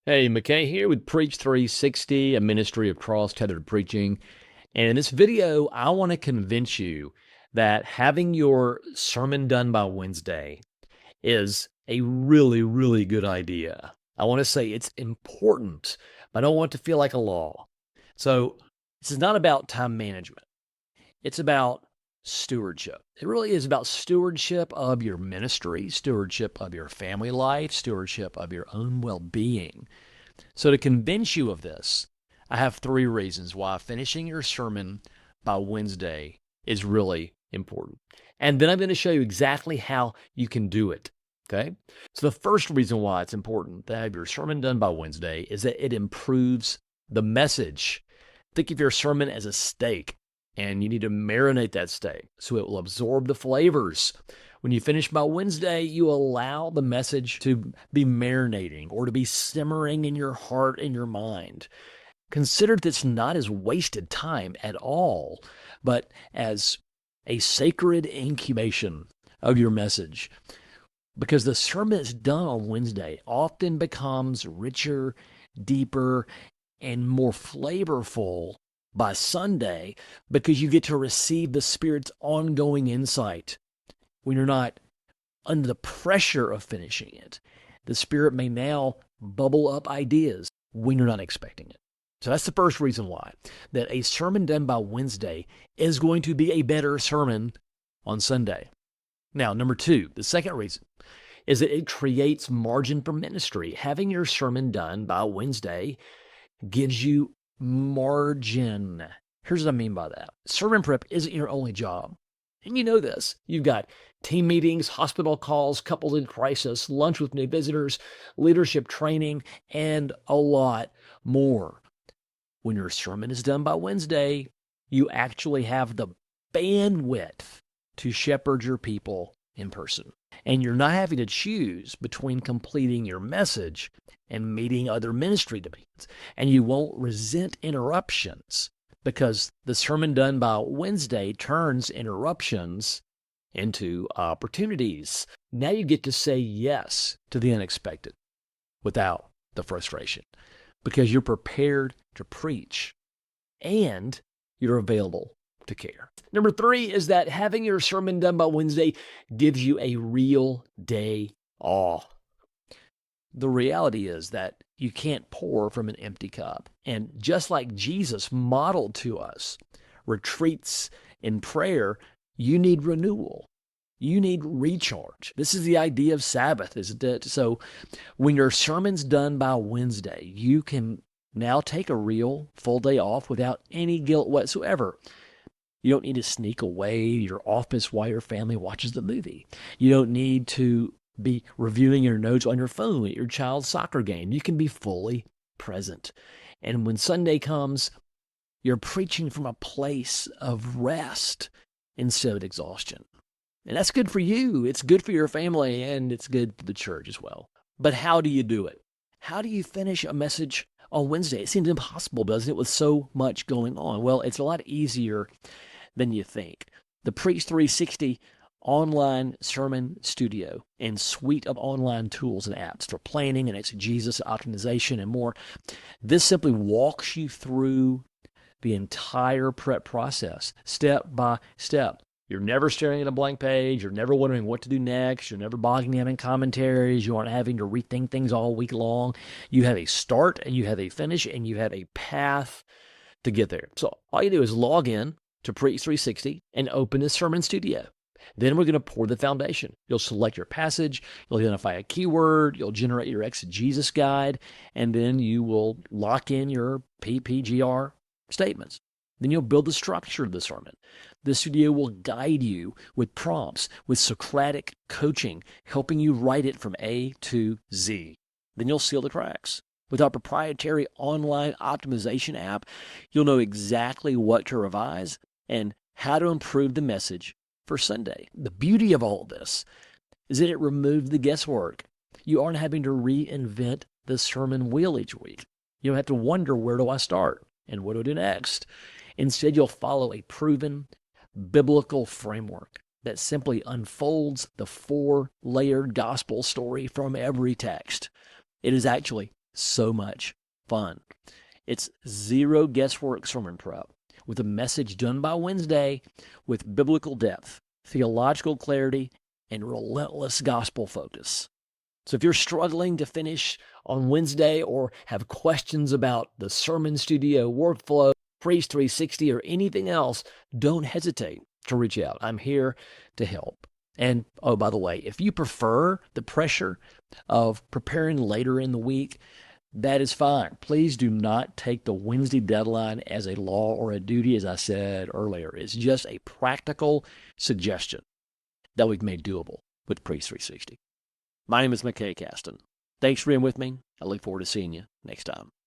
Hey, McKay here with Preach 360, a ministry of cross-tethered preaching. And in this video, I want to convince you that having your sermon done by Wednesday is a really, really good idea. I want to say it's important, but I don't want it to feel like a law. So this is not about time management. It's about stewardship. It really is about stewardship of your ministry, stewardship of your family life, stewardship of your own well-being. So, to convince you of this, I have three reasons why finishing your sermon by Wednesday is really important. And then I'm going to show you exactly how you can do it. Okay? So, the first reason why it's important to have your sermon done by Wednesday is that it improves the message. Think of your sermon as a steak, and you need to marinate that steak so it will absorb the flavors. When you finish by Wednesday, you allow the message to be marinating or to be simmering in your heart and your mind. Consider this not as wasted time at all, but as a sacred incubation of your message. Because the sermon that's done on Wednesday often becomes richer, deeper, and more flavorful by Sunday because you get to receive the Spirit's ongoing insight when you're not under the pressure of finishing it. The Spirit may now bubble up ideas when you're not expecting it. So that's the first reason why, that a sermon done by Wednesday is going to be a better sermon on Sunday. Now, number two, the second reason is that it creates margin for ministry. Having your sermon done by Wednesday gives you margin. Here's what I mean by that. Sermon prep isn't your only job. And you know this. You've got team meetings, hospital calls, couples in crisis, lunch with new visitors, leadership training, and a lot more. When your sermon is done by Wednesday, you actually have the bandwidth to shepherd your people in person. And you're not having to choose between completing your message and meeting other ministry demands. And you won't resent interruptions because the sermon done by Wednesday turns interruptions into opportunities. Now you get to say yes to the unexpected without the frustration because you're prepared to preach and you're available to care. Number three is that having your sermon done by Wednesday gives you a real day off. The reality is that you can't pour from an empty cup. And just like Jesus modeled to us retreats in prayer, you need renewal. You need recharge. This is the idea of Sabbath, isn't it? So when your sermon's done by Wednesday, you can now take a real full day off without any guilt whatsoever. You don't need to sneak away your office while your family watches the movie. You don't need to be reviewing your notes on your phone at your child's soccer game. You can be fully present. And when Sunday comes, you're preaching from a place of rest instead of exhaustion. And that's good for you. It's good for your family, and it's good for the church as well. But how do you do it? How do you finish a message on Wednesday? It seems impossible, doesn't it, with so much going on? Well, it's a lot easier than you think. The Preach 360 online sermon studio and suite of online tools and apps for planning and exegesis, optimization, and more. This simply walks you through the entire prep process, step by step. You're never staring at a blank page. You're never wondering what to do next. You're never bogging down in commentaries. You aren't having to rethink things all week long. You have a start and you have a finish and you have a path to get there. So all you do is log in to Preach 360 and open the sermon studio. Then we're going to pour the foundation. You'll select your passage, you'll identify a keyword, you'll generate your exegesis guide, and then you will lock in your PPGR statements. Then you'll build the structure of the sermon. The studio will guide you with prompts, with Socratic coaching, helping you write it from A to Z. Then you'll seal the cracks. With our proprietary online optimization app, you'll know exactly what to revise and how to improve the message for Sunday. The beauty of all of this is that it removes the guesswork. You aren't having to reinvent the sermon wheel each week. You don't have to wonder, where do I start and what do I do next? Instead, you'll follow a proven biblical framework that simply unfolds the four-layered gospel story from every text. It is actually so much fun. It's zero guesswork sermon prep with a message done by Wednesday with biblical depth, theological clarity, and relentless gospel focus. So if you're struggling to finish on Wednesday or have questions about the Sermon Studio workflow, Preach 360, or anything else, don't hesitate to reach out. I'm here to help. And oh, by the way, if you prefer the pressure of preparing later in the week, that is fine. Please do not take the Wednesday deadline as a law or a duty, as I said earlier. It's just a practical suggestion that we've made doable with Preach 360. My name is McKay Caston. Thanks for being with me. I look forward to seeing you next time.